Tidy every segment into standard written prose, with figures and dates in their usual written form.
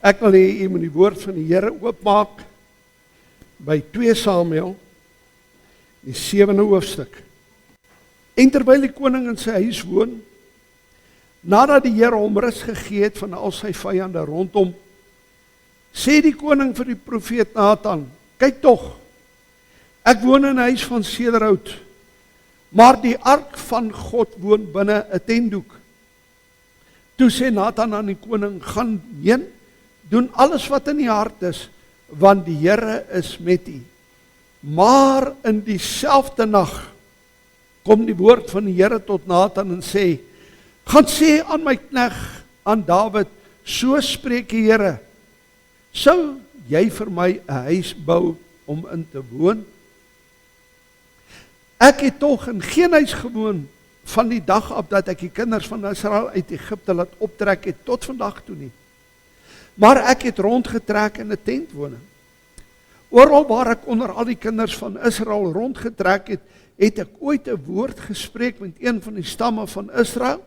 Ek wil hê u moet die woord van die Here oopmaak by 2 Samuel, die 7de hoofstuk. En terwyl die koning in sy huis woon, nadat die Here hom rus gegee het van al sy vyande rondom, sê die koning vir die profeet Nathan: kyk tog, ek woon in 'n huis van sederhout, maar die ark van God woon binne 'n tentdoek. Toe sê Nathan aan die koning: gaan heen, doen alles wat in die hart is, want die Here is met u. Maar in dieselfde nag kom die woord van die Here tot Nathan en sê: gaan sê aan my knegt, aan Dawid, so spreek die Here, sou jy vir my 'n huis bou om in te woon? Ek het tog in geen huis gewoon van die dag af dat ek die kinders van Israel uit Egipte laat optrek het tot vandag toe nie. Maar ek het rondgetrek in 'n tentwoning. Oral waar ek onder al die kinders van Israel rondgetrek het, het ek ooit 'n woord gespreek met een van die stamme van Israel,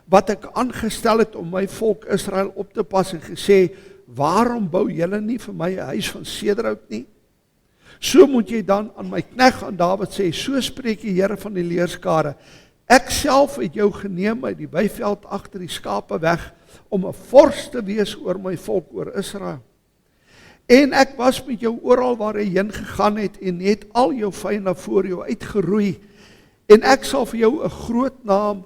wat ek aangestel het om my volk Israel op te pas en gesê: waarom bou julle nie vir my 'n huis van sederhout nie? So moet jy dan aan my knegt aan Dawid sê: so spreek die Here van die leerskare, ek self het jou geneem uit die weiveld agter die skape weg, om 'n vors te wees oor my volk, oor Israel. En ek was met jou oral waar jy heen gegaan het, en het al jou vyande voor jou uitgeroei, en ek sal vir jou 'n groot naam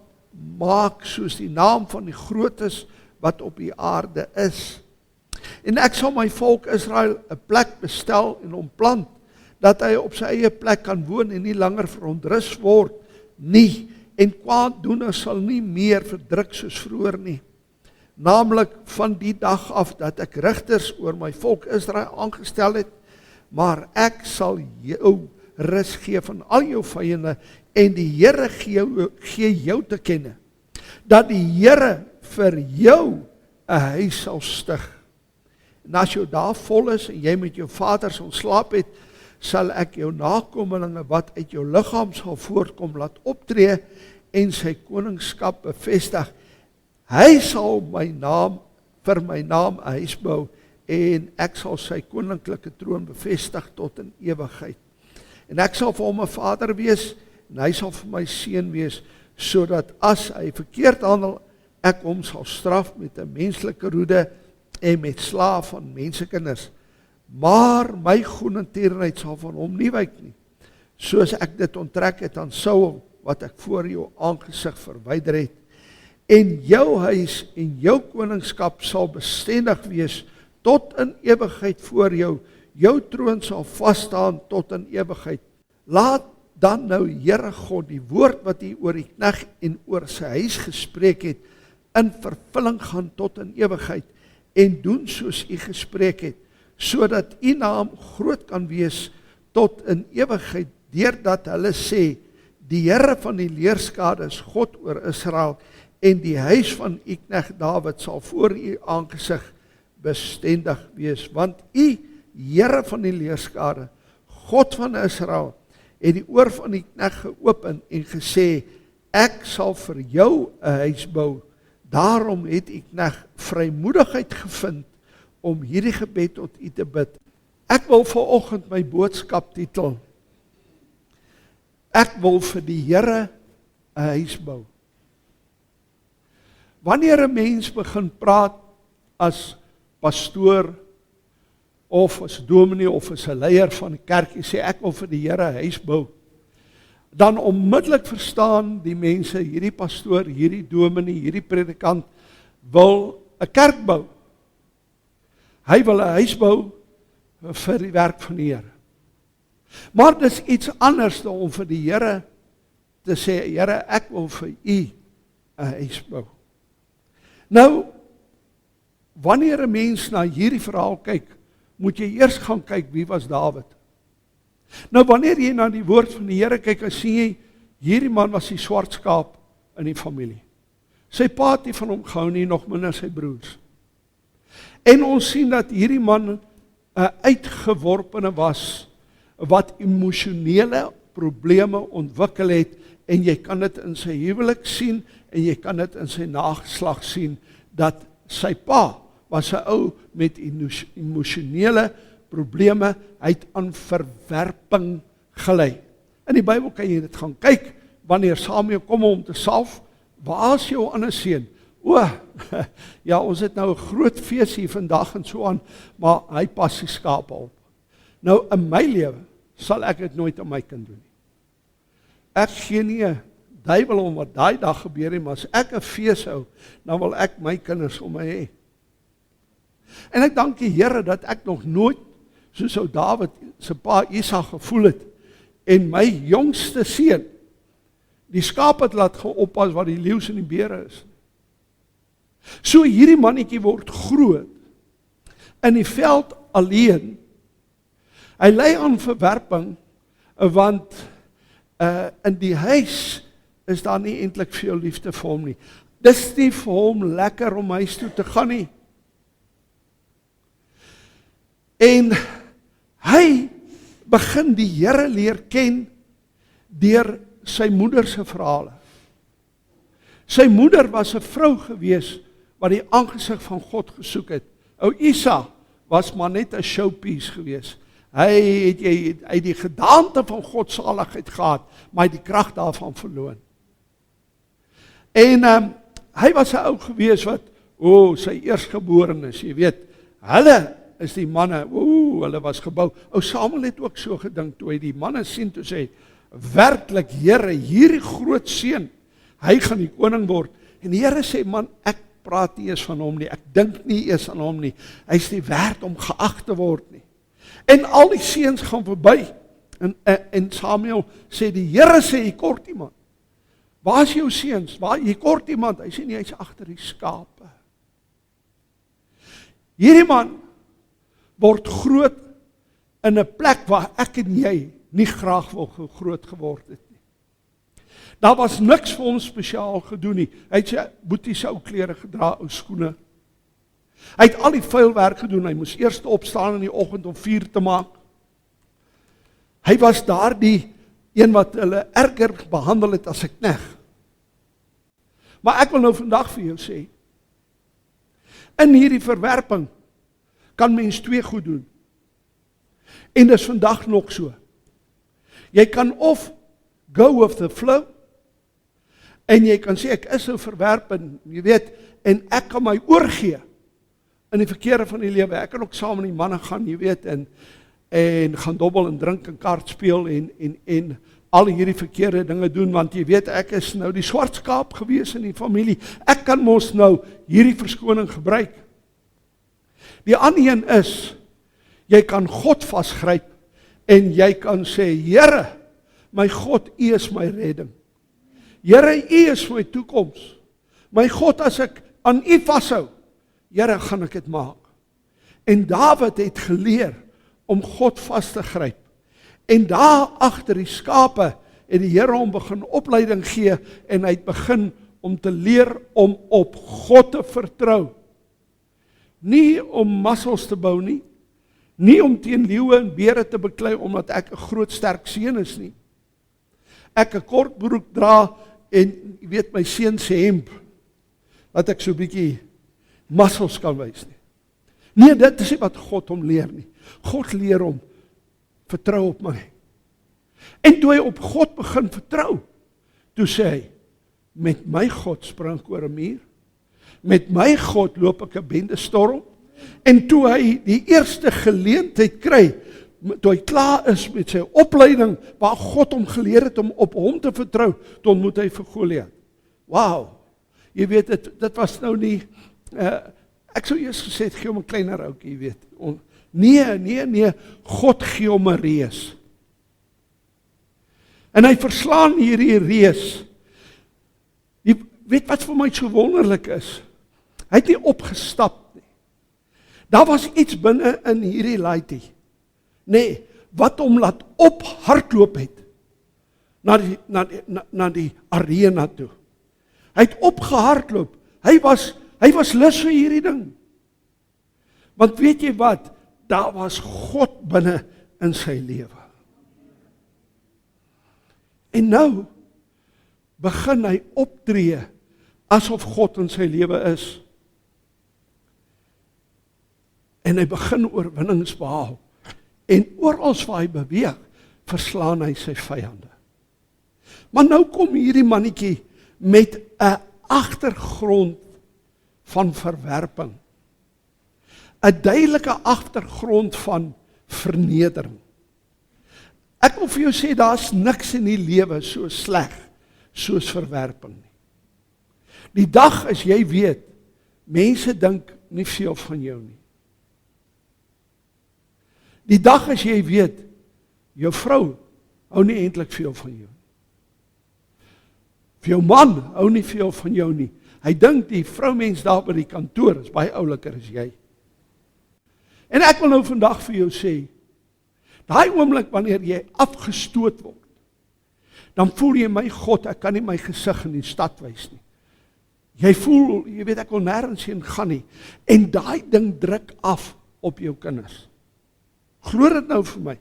maak, soos die naam van die grootes wat op die aarde is. En ek sal my volk Israel 'n plek bestel en hom plant, dat hy op sy eie plek kan woon en nie langer verontrus word nie, en kwaaddoeners sal nie meer verdruk soos vroeër nie. Naamlik van die dag af dat ek rigters oor my volk Israel aangestel het, maar ek sal jou rus gee van al jou vyande, en die Here gee jou te kenne, dat die Here vir jou 'n huis sal stig. En as jou dae vol is en jy met jou vaders ontslaap het, sal ek jou nakomelinge wat uit jou liggaam sal voortkom laat optree en sy koningskap bevestig. Hy sal vir my naam 'n huis bou, en ek sal sy koninklike troon bevestig tot in ewigheid. En ek sal vir hom 'n vader wees, en hy sal vir my seun wees, sodat as hy verkeerd handel, ek hom sal straf met 'n menslike roede en met slaaf van mensekinders. Maar my goedertierenheid sal van hom nie wyk nie, soos ek dit onttrek het aan Saul, wat ek voor jou aangesig verwyder het. En jou huis en jou koningskap sal bestendig wees tot in ewigheid voor jou. Jou troon sal vasstaan tot in ewigheid. Laat dan nou Here God die woord wat hy oor die knegt en oor sy huis gespreek het, in vervulling gaan tot in ewigheid, en doen soos u gespreek het, sodat u naam groot kan wees tot in ewigheid, deurdat hulle sê: die Here van die leerskare is God oor Israel, en die huis van u knegt Dawid sal voor u aangesig bestendig wees. Want u, Here van die leerskare, God van Israel, het die oor van die knegt geopen en gesê: ek sal vir jou 'n huis bou. Daarom het u knegt vrymoedigheid gevind om hierdie gebed tot u te bid. Ek wil vanoggend my boodskap titel: ek wil vir die Here 'n huis bou. Wanneer 'n mens begin praat as pastoor, of as dominee, of as 'n leier van die kerk, sê ek wil vir die Here 'n huis bou, dan onmiddellik verstaan die mense, hierdie pastoor, hierdie dominee, hierdie predikant wil 'n kerk bou. Hy wil 'n huis bou vir die werk van die Here. Maar dis iets anders om vir die Here te sê: Here, ek wil vir u 'n huis bou. Nou, wanneer 'n mens na hierdie verhaal kyk, moet jy eers gaan kyk, wie was Dawid? Nou, wanneer jy na die woord van die Here kyk, dan sien jy, hierdie man was die swart skaap in die familie. Sy pa het nie van hom gehou nie, nog minder sy broers. En ons sien dat hierdie man 'n uitgeworpene was, wat emosionele probleme ontwikkel het, en jy kan dit in sy huwelik sien, en jy kan dit in sy nageslag sien, dat sy pa was 'n ou met emosionele probleme, hy het aan verwerping gelei. In die Bybel kan jy dit gaan kyk, wanneer Samuel kom om te salf, waar is jou ander seun? Ja, ons het nou 'n groot fees hier vandag en so aan, maar hy pas die skape op. Nou, in my lewe, sal ek dit nooit aan my kind doen nie. Ek gee nie 'n duiwel om wat daai dag gebeur het, maar as ek 'n fees hou, dan wil ek my kinders om my hê. En ek dank die Here dat ek nog nooit, soos ou Dawid se pa Isak gevoel het, en my jongste seun, die skaap het laat gaan oppas wat die leeu's en die beere is. So hierdie mannetjie word groot, in die veld alleen, hy ly aan verwerping, want in die huis is daar nie eintlik veel liefde vir hom nie. Dis nie vir hom lekker om huis toe te gaan nie. En hy begin die Here leer ken deur sy moeder se verhale. Sy moeder was 'n vrou gewees wat die aangesig van God gesoek het. Ou Isa was maar net 'n showpiece gewees. Hy het die gedaante van God saligheid gehad, maar hy het die krag daarvan verloor. En hy was 'n ou gewees wat, sy eerstgeborenes, jy weet, hulle is die manne, hulle was gebou. Ou Samuel het ook so gedink, toe hy die manne sien, toe sê, werklik Here, hierdie groot seun, hy gaan die koning word. En die Here sê, man, ek praat nie eers van hom nie, ek dink nie eers aan hom nie, hy is nie werd om geag te word nie. En al die seuns gaan verby, en Samuel sê, die Here sê, jy kort iemand. Waar is jou seuns? Jy kort iemand? Hy sê nie, hy is agter die skape. Hierdie man word groot in 'n plek waar ek en jy nie graag wil groot geword het nie. Daar was niks vir hom spesiaal gedoen nie. Hy het sy boeties ou klere gedra, ou skoene. Hy het al die vuil werk gedoen. Hy moes eers opstaan in die oggend om 4 te maak. Hy was daardie een wat hulle erger behandel het as 'n knegt. Maar ek wil nou vandag vir jou sê, in hierdie verwerping kan mens 2 goed doen. En dis vandag nog so. Jy kan of go with the flow, en jy kan sê, ek is so verwerp, en jy weet, en ek kan my oorgee in die verkeerde van die lewe. Ek kan ook saam met die manne gaan, jy weet, en gaan dobbel en drink en kaart speel, en al hierdie verkeerde dinge doen, want jy weet, ek is nou die swart skaap gewees in die familie. Ek kan mos nou hierdie verskoning gebruik. Die ander een is, jy kan God vasgryp, en jy kan sê, Here, my God, U is my redding. Here, U is my toekoms. My God, as ek aan U vashou, Here, gaan ek dit maak. En Dawid het geleer om God vas te gryp. En daar agter die skape het die Here hom begin opleiding gee, en hy het begin om te leer om op God te vertrou. Nie om massels te bou nie, nie om teen leeuwe en beere te beklei, omdat ek 'n groot sterk seun is nie. Ek 'n kort broek dra, en jy weet my seun se hemp, dat ek so 'n bietjie massels kan wys nie. Nee, dit is nie wat God hom leer nie. God leer hom, vertrou op my. En toe hy op God begin vertrou, toe sê hy, met my God spring ek oor 'n muur, met my God loop ek 'n bendestorm, en toe hy die eerste geleentheid kry, toe hy klaar is met sy opleiding, waar God hom geleer het om op hom te vertrou, toe ontmoet hy vir Goliat. Wow, jy weet, dit was nou nie, ek sou eers gesê, gee hom 'n kleiner oukie, jy weet. Nee, God gee hom 'n reus. En hy verslaan hierdie reus. Jy weet wat vir my so wonderlik is? Hy het nie opgestap nie. Daar was iets binne in hierdie laaitjie, nee, wat hom laat ophardloop het, na die arena toe. Hy het opgehardloop. Hy was lus vir hierdie ding. Want weet jy wat? Daar was God binne in sy lewe. En nou begin hy optree asof God in sy lewe is. En hy begin oorwinnings behaal. En oral waar hy beweeg, verslaan hy sy vyande. Maar nou kom hierdie mannetjie met 'n agtergrond van verwerping. 'n duidelike agtergrond van vernedering. Ek wil vir jou sê, daar's niks in die lewe so sleg soos verwerping nie. Die dag as jy weet, mense dink nie veel van jou nie. Die dag as jy weet, jou vrou hou nie eintlik veel van jou nie. Vir jou man hou nie veel van jou nie. Hy dink die vroumens daar by die kantoor is baie ouliker as jy. En ek wil nou vandag vir jou sê, daai oomblik wanneer jy afgestoot word, dan voel jy, my God, ek kan nie my gesig in die stad wys nie. Jy voel, jy weet, ek wil nêrens heen gaan nie. En daai ding druk af op jou kinders. Glo dit nou vir my.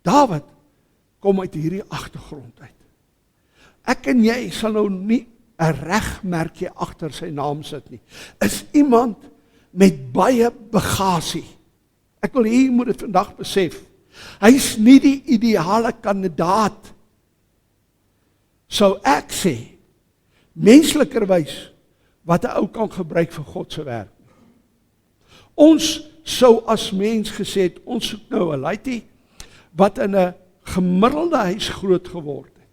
Dawid kom uit hierdie agtergrond uit. Ek en jy sal nou nie 'n regmerkie agter sy naam sit nie. Is iemand met baie bagasie. Ek wil hê jy moet dit vandag besef. Hy's nie die ideale kandidaat, sou ek sê, menslikerwys, wat 'n ou kan gebruik vir God se werk. Ons sou as mens gesê het, ons soek nou 'n laaitie wat in 'n gemiddelde huis groot geword het.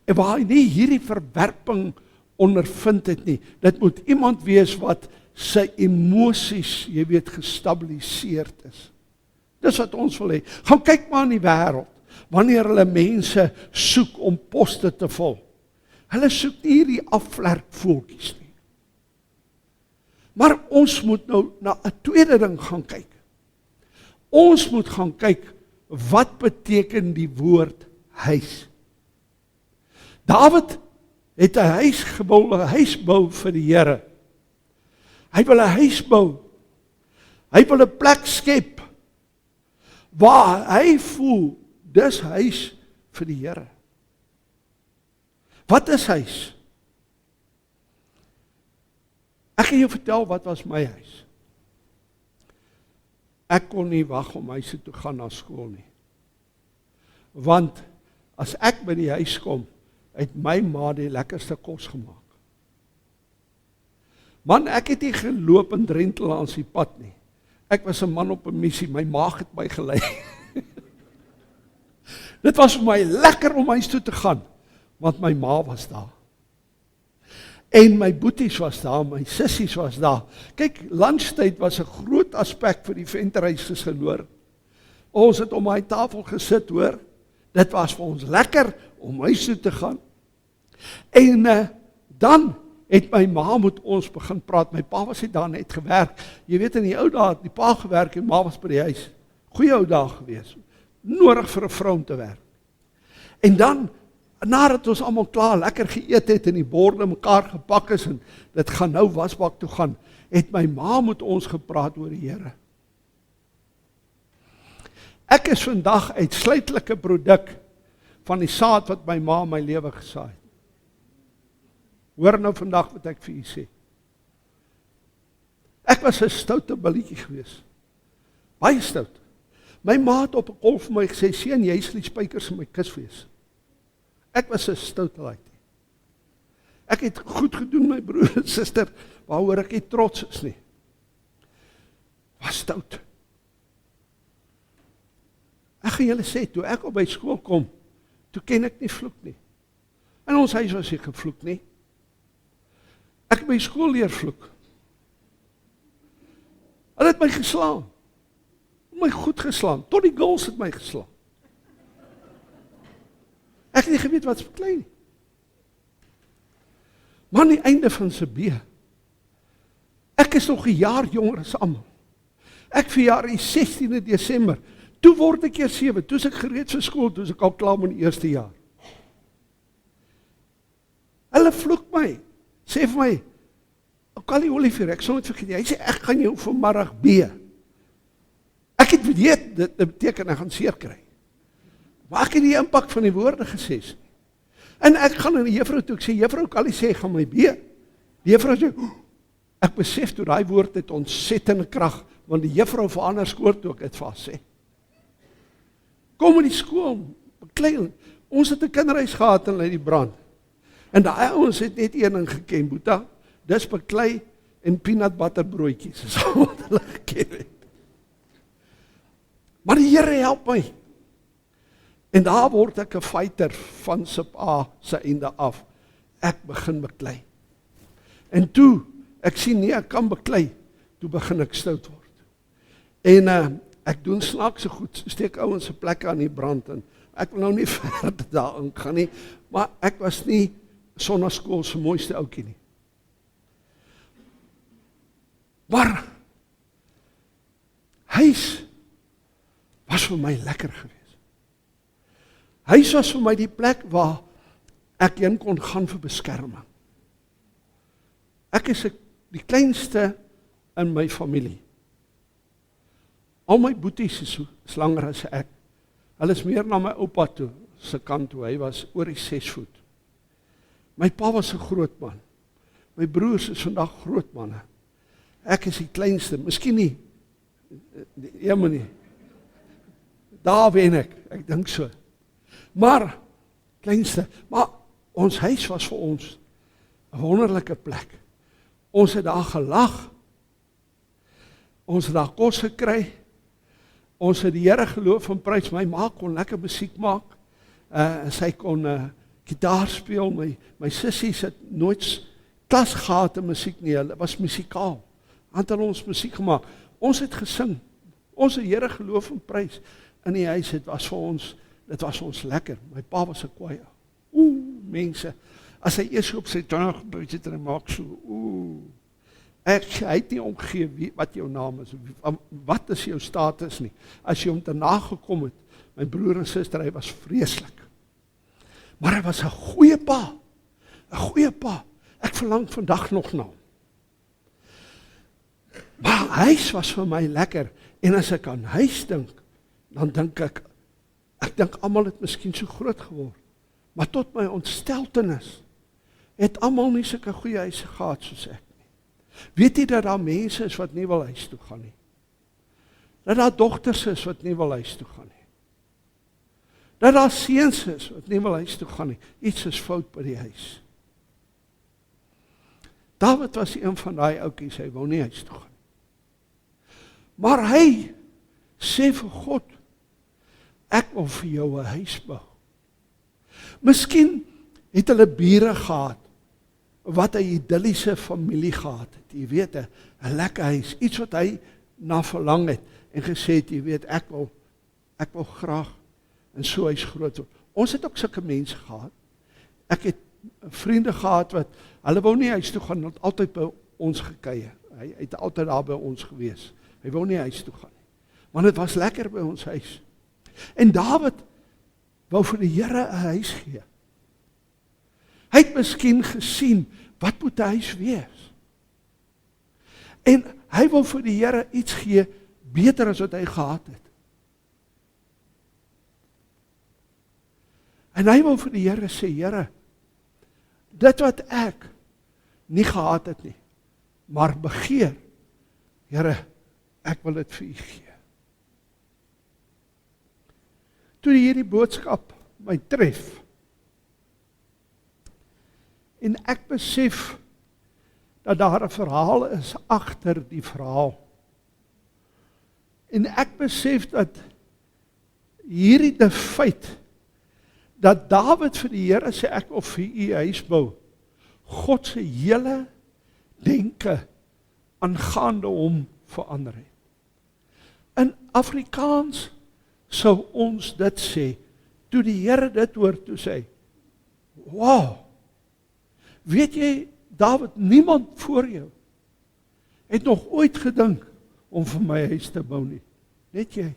En waar hy nie hierdie verwerping ondervind het nie. Dit moet iemand wees wat sy emosies, jy weet, gestabiliseerd is. Dis wat ons wil hê. Gaan kyk maar in die wêreld, wanneer hulle mense soek om poste te vul. Hulle soek nie hierdie afvlerkvoeltjies nie. Maar ons moet nou na 'n tweede ding gaan kyk. Ons moet gaan kyk, wat beteken die woord huis? Dawid het 'n huis gebou, 'n huisbou vir die Here. Hy wil 'n huis bou. Hy wil 'n plek skep waar hy voel, dis huis vir die Here. Wat is huis? Ek gaan jou vertel wat was my huis. Ek kon nie wag om huis toe gaan na skool nie. Want as ek by die huis kom, het my ma die lekkerste kos gemaak. Man, ek het nie geloop en drentel langs die pad nie. Ek was 'n man op 'n missie, my maag het my gelei. Dit was vir my lekker om huis toe te gaan, want my ma was daar. En my boeties was daar, my sissies was daar. Kyk, lunchtyd was 'n groot aspek vir die venterhuis gehoor. Ons het om daai tafel gesit, hoor. Dit was vir ons lekker om huis toe te gaan. En dan het my ma met ons begin praat. My pa was nie daar net gewerk. Jy weet, in die ou dae het die pa gewerk en ma was by die huis. Goeie ou dae gewees. Nodig vir 'n vrou om te werk. En dan, nadat ons almal klaar lekker geëet het en die borde mekaar gepak is en dit gaan nou wasbak toe gaan, het my ma met ons gepraat oor die Here. Ek is vandag uitsluitlike produk van die saad wat my ma in my lewe gesaai het. Hoor nou vandag wat ek vir u sê. Ek was 'n stoute billetjie gewees. Baie stout. My ma het op 'n kol vir my gesê, "Seun, jy sal die spykers in my kus wees." Ek was 'n stoute laaitjie. Ek het goed gedoen, my broer en suster, waaroor ek nie trots is nie. Was stout. Ek gaan julle sê, toe ek op by skool kom, toe ken ek nie vloek nie. In ons huis was ek gevloek nie. Ek het by skool leer vloek. Hulle het my geslaan. My goed geslaan. Tot die girls het my geslaan. Ek het nie geweet wat is verklein nie. Maar aan die einde van sy bee, ek is nog 'n jaar jonger as almal. Ek verjaar die 16de Desember. Toe word ek keer 7, toe is ek gereed vir skool, toe is ek al klaar met die eerste jaar. Hulle vloek my, sê vir my, Kali Olivier, ek sal net vergeet, hy sê, ek gaan jou vanmiddag bee. Ek het weet, dit beteken, ek gaan seer kry. Maar ek het die impak van die woorde gesê. En ek gaan in die juffrou toe, ek sê, juffrou Kali sê, ek gaan my bee. Die juffrou sê, ek besef toe daai woord het ontsettende krag, want die juffrou verander skool toe ek het vir haar sê. Kom in die skool, beklei, ons het 'n kinderhuis gehad in die brand. En daai ouens het net een ding geken, Boeta, dis beklei en peanut butter broodjies, is al wat hulle geken het. Maar die Here help my. En daar word ek 'n fighter van sub A se einde af. Ek begin beklei. En toe, ek sien nie, ek kan beklei, toe begin ek stout word. En ek doen snaakse goed, steek ouens se plekke aan die brand, en ek wil nou nie verder daarin gaan nie, maar ek was nie sonnaskool se mooiste ouetjie nie. Maar, huis was vir my lekker geweest. Huis was vir my die plek waar ek heen kon gaan vir beskerming. Ek is die kleinste in my familie. Al my boeties is langer as ek. Hulle is meer na my oupa toe, se kant toe, hy was oor die 6 voet. My pa was 'n groot man. My broers is vandag groot manne. Ek is die kleinste, miskien nie, nie. Daar wen ek dink so. Maar, kleinste, maar ons huis was vir ons 'n wonderlike plek. Ons het daar gelag, ons het daar kos gekry, ons het die Here geloof en prys, my ma kon lekker musiek maak, sy kon gitaar speel, my sissies het nooit klas gehad in musiek nie, hulle was musikaal, het hulle ons musiek gemaak, ons het gesing, ons het Here geloof en prys, in die huis, dit was ons lekker, my pa was 'n kwaai, mense, as hy eers op sy tong gebuit het en hy maak so, hy het nie omgegee wat jou naam is, wat is jou status nie, as jy hom te nagekom het, my broer en suster, hy was vreeslik, maar hy was 'n goeie pa, ek verlang vandag nog na hom. Maar huis was vir my lekker, en as ek aan huis dink, dan dink ek dink almal het miskien so groot geword, maar tot my ontsteltenis, het almal nie sulke goeie huise gehad soos ek nie. Weet jy dat daar mense is wat nie wil huis toe gaan nie? Dat daar dogters is wat nie wil huis toe gaan nie? Dat daar seuns is wat nie wil huis toe gaan nie? Iets is fout by die huis. David was een van daai ouetjies, hy wou nie huis toe gaan. Maar hy sê vir God, ek wil vir jou 'n huis bou. Miskien het hulle bure gehad, wat 'n idilliese familie gehad het, jy weet, 'n lekker huis, iets wat hy na verlang het, en gesê het, jy weet, ek wil graag in so huis groot word. Ons het ook sulke mense gehad, ek het vriende gehad, wat, hulle wou nie huis toe gaan, het altyd by ons gekuier, hy het altyd daar by ons gewees, hy wou nie huis toe gaan nie, maar het was lekker by ons huis, en David wou vir die Here 'n huis gee. Hy het miskien gesien, wat moet 'n huis wees? En hy wou vir die Here iets gee, beter as wat hy gehad het. En hy wou vir die Here sê, Here, dit wat ek nie gehad het nie, maar begeer, Here, ek wil dit vir u gee. Toe hierdie boodskap my tref, en ek besef dat daar 'n verhaal is agter die verhaal. En ek besef dat hierdie feit dat Dawid vir die Here sê ek wil vir u huis bou, God se hele denke aangaande hom verander het. In Afrikaans sou ons dit sê, toe die Here dit hoor, toe sê, wow, weet jy, Dawid, niemand voor jou het nog ooit gedink om vir my huis te bou nie, net jy.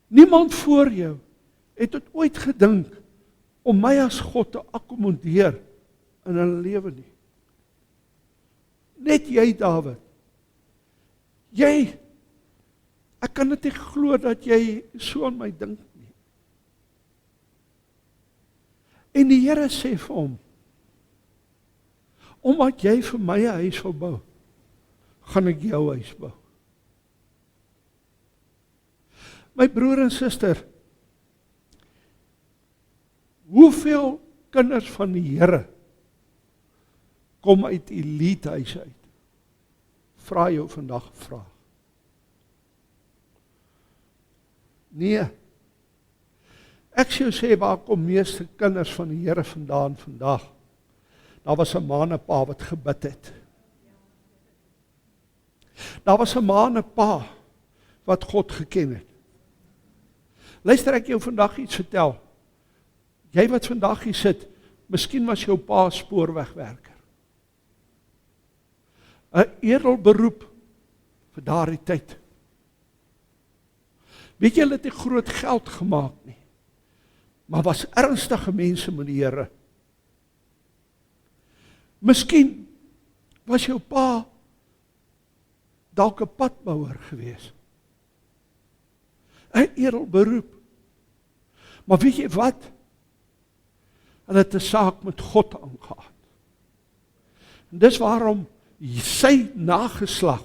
Niemand voor jou het ooit gedink om my as God te akkommodeer in hulle lewe nie. Net jy, Dawid. Jy, ek kan dit nie glo dat jy so aan my dink nie. En die Here sê vir hom, omdat jy vir my 'n huis wil bou, gaan ek jou huis bou. My broer en suster, hoeveel kinders van die Here kom uit elite huise uit? Vra jou vandag 'n vraag. Nee. Ek sou sê, waar kom meeste kinders van die Here vandaan vandag? Daar was 'n ma en 'n pa wat gebid het. Daar was 'n ma en 'n pa wat God geken het. Luister, ek jou vandag iets vertel. Jy wat vandag hier sit, miskien was jou pa spoorwegwerker. 'n edelberoep vir daardie tyd. Weet jy, hulle het nie groot geld gemaak nie, maar was ernstige mense met die Here. Miskien was jou pa dalk 'n padbouer gewees. 'n edelberoep. Maar weet jy wat? Hulle het 'n saak met God aangehad. En dis waarom sy nageslag,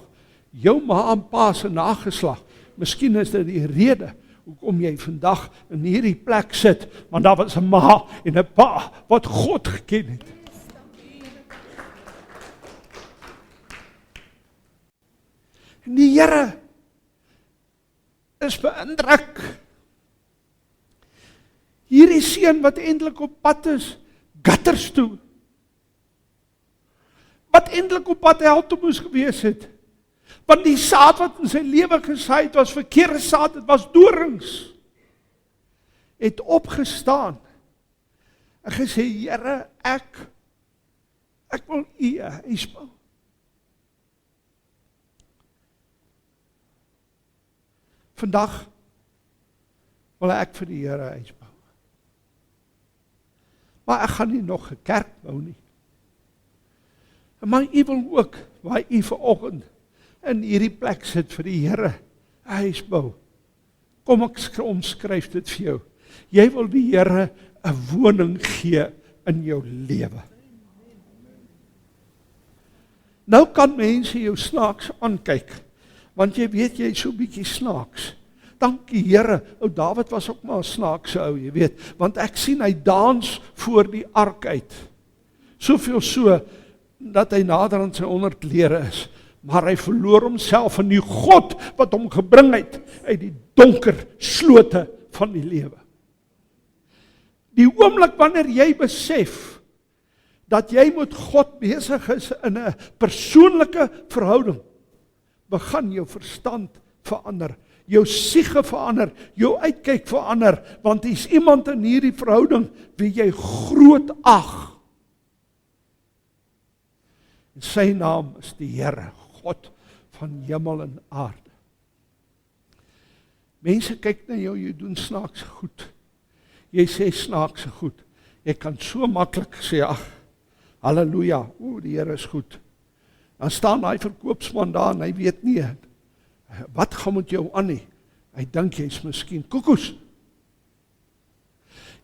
jou ma en pa se nageslag, miskien is dit die rede hoekom jy vandag in hierdie plek sit, want daar was 'n ma en 'n pa wat God geken het. En die Here is beïndruk. Hierdie seun wat eintlik op pad is, gutters toe. Wat eintlik op pad hel toe moes gewees het. Want die saad wat in sy lewe gesaai het, was verkeerde saad, dit was dorings. Het opgestaan en gesê, Here, ek wil U 'n huis bou. Vandag wil ek vir die Here 'n huis bou. Maar ek gaan nie nog 'n kerk bou nie. Maar U wil ook, waar U vanoggend in hierdie plek sit vir die Here 'n huis bou. Kom ek omskryf dit vir jou. Jy wil die Here 'n woning gee in jou lewe. Nou kan mense jou snaaks aankyk, want jy weet jy is so bietjie snaaks. Dankie Here, ou Dawid was ook maar 'n snaakse ou, jy weet, want ek sien hy dans voor die ark uit. Soveel so, dat hy nader aan sy 100 lere is, maar hy verloor homself in die God wat hom gebring het uit die donker slote van die lewe. Die oomblik wanneer jy besef dat jy met God besig is in 'n persoonlike verhouding, begin jou verstand verander, jou siege verander, jou uitkyk verander, want is iemand in hierdie verhouding wie jy groot ag. En sy naam is die Here, God van hemel en aarde. Mense kyk na jou, jy doen snaakse goed. Jy sê snaakse goed. Jy kan so maklik sê, ag, halleluja, die Here is goed. Dan staan hy verkoopsman daar en hy weet nie, wat gaan met jou aan nie? Hy dink jy is miskien koekoes.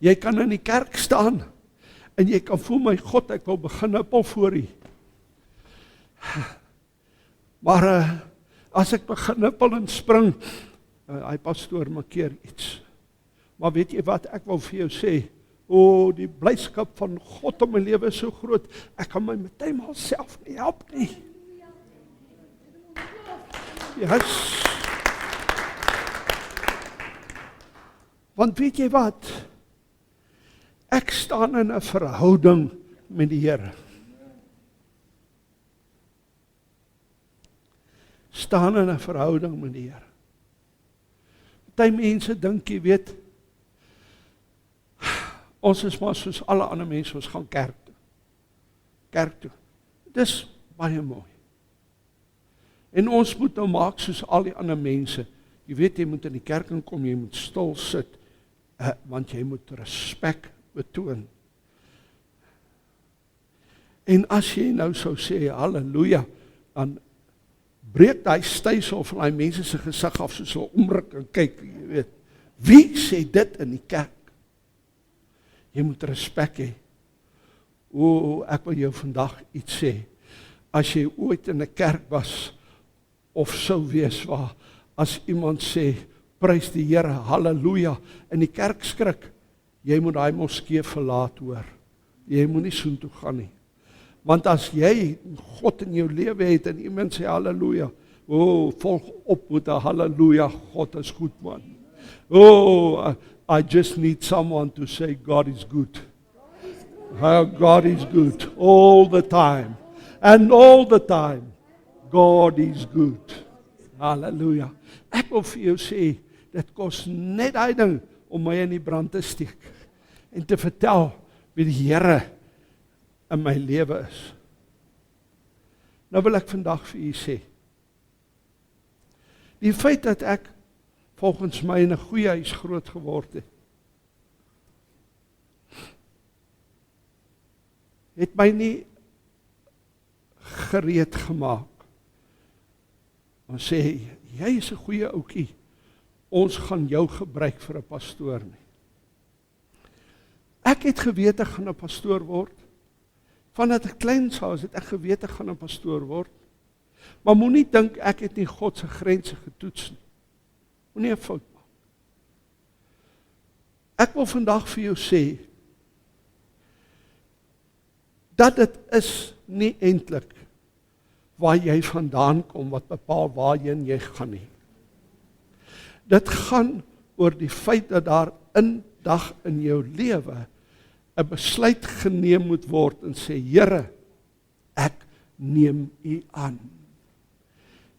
Jy kan in die kerk staan en jy kan voel, my God, ek wil begin huppel voor U. Maar as ek begin huppel en spring, hy pastoor markeer iets. Maar weet jy wat, ek wil vir jou sê, die blydskap van God in my lewe is so groot, ek kan my meteen maar self nie help nie. Yes. Want weet jy wat, ek staan in 'n verhouding met die Here. Staan in 'n verhouding met die Here. Party mense dink, jy weet, ons is maar soos alle ander mense, ons gaan kerk toe. Kerk toe. Dis baie mooi. En ons moet nou maak soos al die ander mense. Jy weet, jy moet in die kerk inkom, jy moet stil sit, want jy moet respek betoon. En as jy nou sou sê, halleluja, dan breek die stysel van die mense se gesig af, soos hulle omruk en kyk, jy weet. Wie sê dit in die kerk? Jy moet respek hê. O, ek wil jou vandag iets sê. As jy ooit in 'n kerk was, of sou wees waar, as iemand sê, prys die Here, halleluja, in die kerk skrik, jy moet daai moskee verlaat hoor. Jy moet nie soontoe gaan nie. Want as jy God in jou lewe het en iemand sê halleluja, o, volg op met 'n halleluja, God is goed man. Oh, I just need someone to say God is good. God is good all the time. And all the time, God is good. Halleluja. Ek wil vir jou sê, dit kos net daai ding om my in die brand te steek en te vertel wie die Here in my lewe is. Nou wil ek vandag vir u sê, die feit dat ek volgens my in 'n goeie huis groot geword het my nie gereed gemaak. Ons sê, jy is 'n goeie ouetjie, ons gaan jou gebruik vir 'n pastoor nie. Ek het geweet ek gaan 'n pastoor word. Vandat ek klein was, het ek geweet ek gaan 'n pastoor word. Maar moenie dink ek het nie God se grense getoets nie. Moenie 'n fout maak. Ek wil vandag vir jou sê, dat dit is nie eintlik waar jy vandaan kom, wat bepaal waarheen jy gaan nie. Dit gaan oor die feit dat daar 'n dag in jou lewe 'n besluit geneem moet word en sê, Here, ek neem u aan.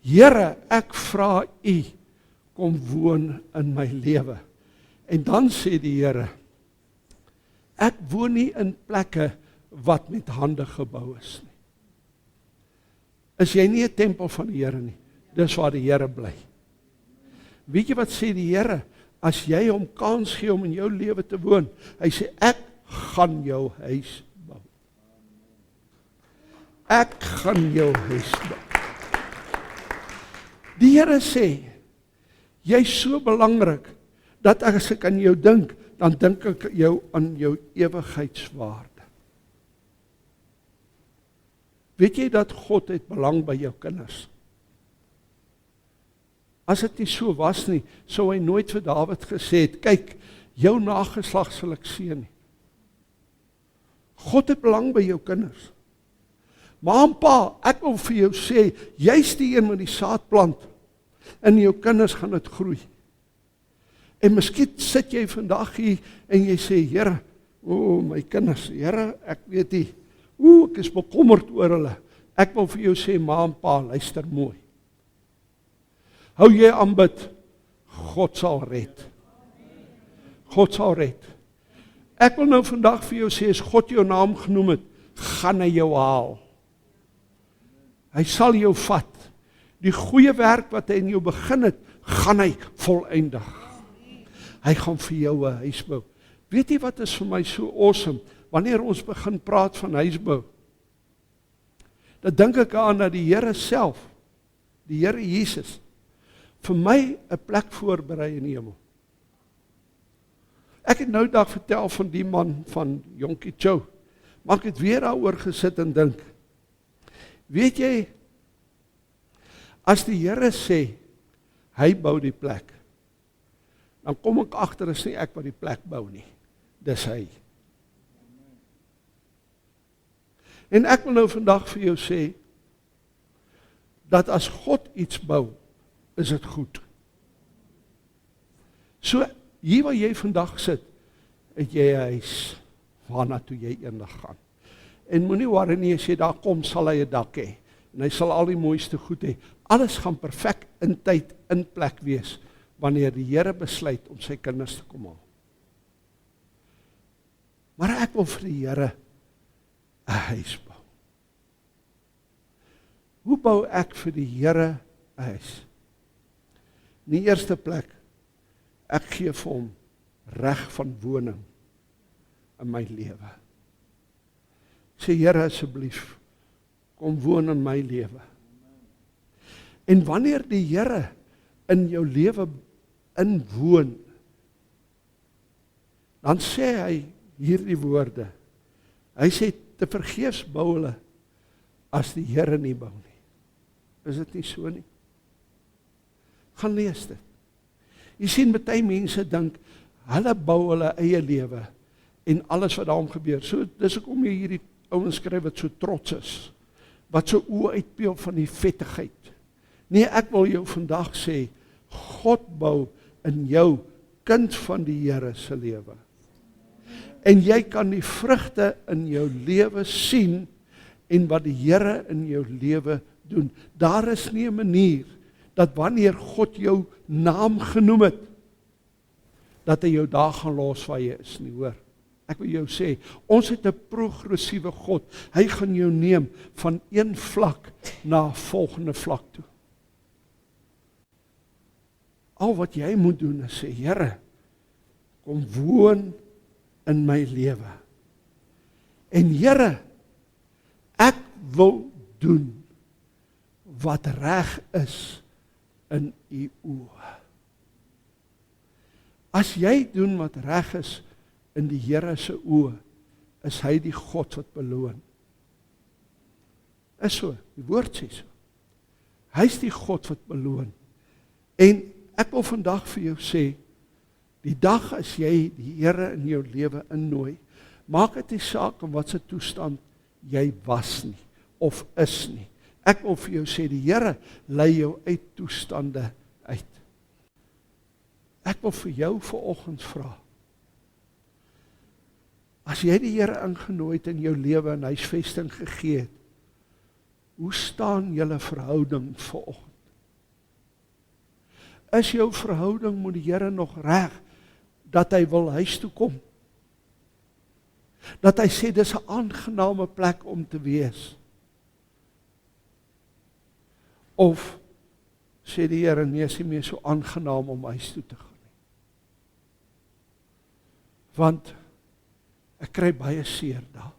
Here, ek vra u, kom woon in my lewe. En dan sê die Here, ek woon nie in plekke wat met hande gebou is nie. Is jy nie 'n tempel van die Here nie, dis waar die Here bly. Weet jy wat sê die Here? As jy hom kans gee om in jou lewe te woon, hy sê, ek gaan jou huis bou. Ek gaan jou huis bou. Die Here sê, jy is so belangrik, dat as ek aan jou dink, dan dink ek jou aan jou ewigheidswaarde. Weet jy dat God het belang by jou kinders? As dit nie so was nie, sou hy nooit vir Dawid gesê het, kyk, jou nageslag sal ek seën nie. God het belang by jou kinders. Ma en pa, ek wil vir jou sê, jy's die een met die saadplant, en jou kinders gaan dit groei. En miskien sit jy vandag hier, en jy sê, Here, o my kinders, Here, ek weet nie, ek is bekommerd oor hulle. Ek wil vir jou sê, ma en pa, luister mooi. Hou jy aanbid, God sal red. God sal red. Ek wil nou vandag vir jou sê, as God jou naam genoem het, gaan hy jou haal. Hy sal jou vat. Die goeie werk wat hy in jou begin het, gaan hy voleindig. Hy gaan vir jou 'n huis bou. Weet jy wat is vir my so awesome? Wanneer ons begin praat van huisbou, dan dink ek aan dat die Here self, die Here Jesus, vir my 'n plek voorberei in die hemel. Ek het nou dag vertel van die man van Jonkie Chou, maar ek het weer daaroor gesit en dink, weet jy, as die Here sê, hy bou die plek, dan kom ek agter, is nie ek wat die plek bou nie, dis hy. En ek wil nou vandag vir jou sê, dat as God iets bou, is dit goed. So, hier waar jy vandag sit, het jy 'n huis, waarna toe jy eendag gaan. En moenie worry nie, as jy daar kom, sal hy 'n dak hê, en hy sal al die mooiste goed hê. Alles gaan perfek in tyd, in plek wees, wanneer die Here besluit om sy kinders te kom haal. Maar ek wil vir die Here 'n huis bou. Hoe bou ek vir die Here 'n huis? In die eerste plek, ek gee vir hom reg van woning in my lewe. Sê, Here, asseblief, kom woon in my lewe. En wanneer die Here in jou lewe inwoon, dan sê hy hierdie woorde. Hy sê, te vergeefs bou hulle as die Here nie bou nie. Is dit nie so nie? Gaan lees dit. Jy sien, baie mense dink, hulle bou hulle eie lewe en alles wat daarom gebeur. So, dis hoekom jy hierdie ouens skryf wat so trots is, wat so oë uitpeel van die vettigheid. Nee, ek wil jou vandag sê, God bou in jou kind van die Here se lewe. En jy kan die vrugte in jou lewe sien en wat die Here in jou lewe doen. Daar is nie 'n manier dat wanneer God jou naam genoem het, dat hy jou daar gaan los waar jy is nie, hoor. Ek wil jou sê, ons het 'n progressiewe God. Hy gaan jou neem van een vlak na 'n volgende vlak toe. Al wat jy moet doen is sê, Here, kom woon in my lewe. En Here, ek wil doen wat reg is in u oë. As jy doen wat reg is in die Here se oë, is hy die God wat beloon. Is so, die woord sê so. Hy is die God wat beloon. En ek wil vandag vir jou sê, die dag as jy die Here in jou lewe innooi, maak dit nie saak in wat se toestand jy was nie, of is nie. Ek wil vir jou sê, die Here lei jou uit toestande uit. Ek wil vir jou vanoggend vra, as jy die Here ingenooi het in jou lewe en huisvesting gegee het, hoe staan julle verhouding vanoggend? Is jou verhouding met die Here nog reg, dat hy wil huis toe kom? Dat hy sê, dis 'n aangename plek om te wees? Of sê die Here, nee, is nie meer so aangenaam om huis toe te gaan nie. Want ek kry baie seer daar.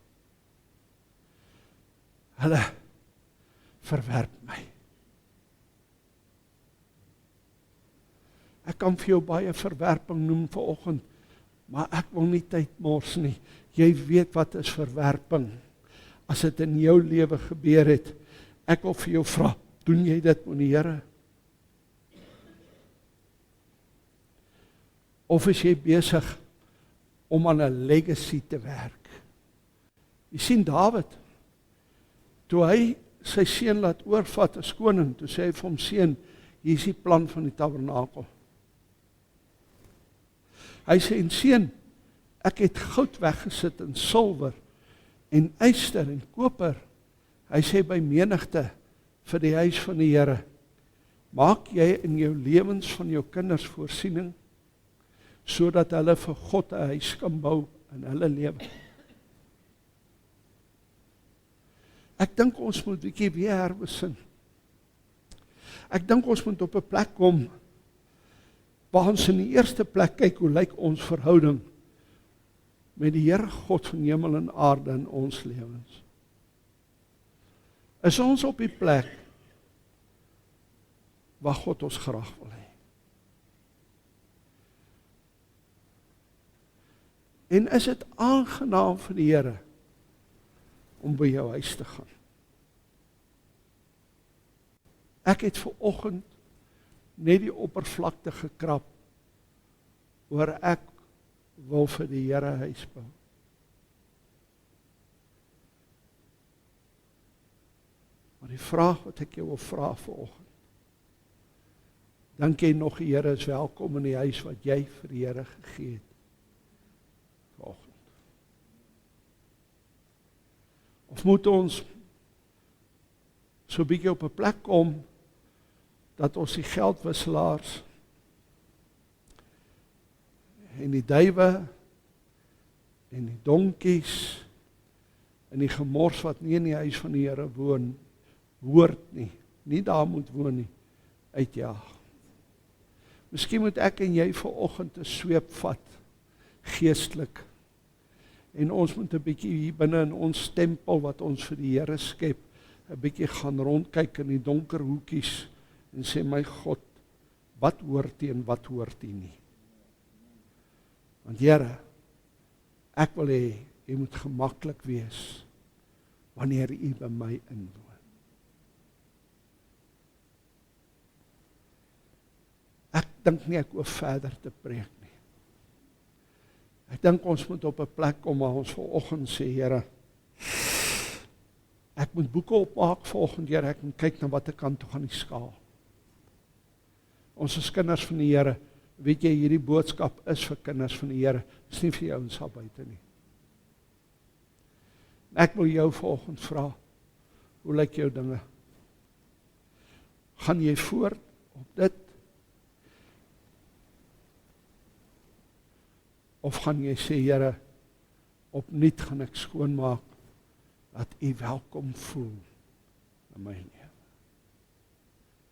Hulle verwerp my. Ek kan vir jou baie verwerping noem vanoggend, maar ek wil nie tyd mors nie. Jy weet wat is verwerping. As dit in jou lewe gebeur het, ek wil vir jou vra, doen jy dit met die Here? Of is jy besig om aan 'n legacy te werk? Jy sien Dawid, toe hy sy seun laat oorvat as koning, toe sê hy vir hom, seun, hier is die plan van die tabernakel. Hy sê, en seun, ek het goud weggesit en silwer en yster en koper. Hy sê by menigte vir die huis van die Here. Maak jy in jou lewens van jou kinders voorsiening, sodat hulle vir God 'n huis kan bou in hulle lewe. Ek dink ons moet 'n bietjie weer herbesin. Ek dink ons moet op 'n plek kom waar ons in die eerste plek kyk hoe lyk ons verhouding met die Here God van hemel en aarde in ons lewens. Is ons op die plek waar God ons graag wil hê? En is dit aangenaam vir die Here om by jou huis te gaan? Ek het vanoggend net die oppervlakte gekrap oor ek wil vir die Here huis bou. Maar die vraag wat ek jou wil vra vanoggend, dink jy nog die Here is welkom in die huis wat jy vir die Here gegee het vanoggend? Of moet ons so 'n bietjie op 'n plek kom dat ons die geldwisselaars en die duwe en die donkies en die gemors wat nie in die huis van die Here woon, hoort nie daar moet woon nie, uitjaag. Miskien moet ek en jy vanoggend 'n sweep vat, geestelik, en ons moet 'n bietjie hier binne in ons tempel wat ons vir die Here skep, 'n bietjie gaan rondkyk in die donker hoekies en sê, my God, wat hoort U en wat hoort U nie? Want Here, ek wil hê U moet gemaklik wees wanneer U by my inwoon. Ek dink nie ek hoef verder te preek nie. Ek dink ons moet op 'n plek kom waar ons vanoggend sê, Here, ek moet boeke opmaak volgende jaar, ek moet kyk na watter kant toe gaan die skaal. Ons is kinders van die Here. Weet jy, hierdie boodskap is vir kinders van die Here. Dit is nie vir jou en sal buite nie. Ek wil jou vanoggend vra, hoe lyk jou dinge? Gaan jy voort op dit? Of gaan jy sê, Here, opnuut gaan ek skoonmaak, dat U welkom voel in my lewe?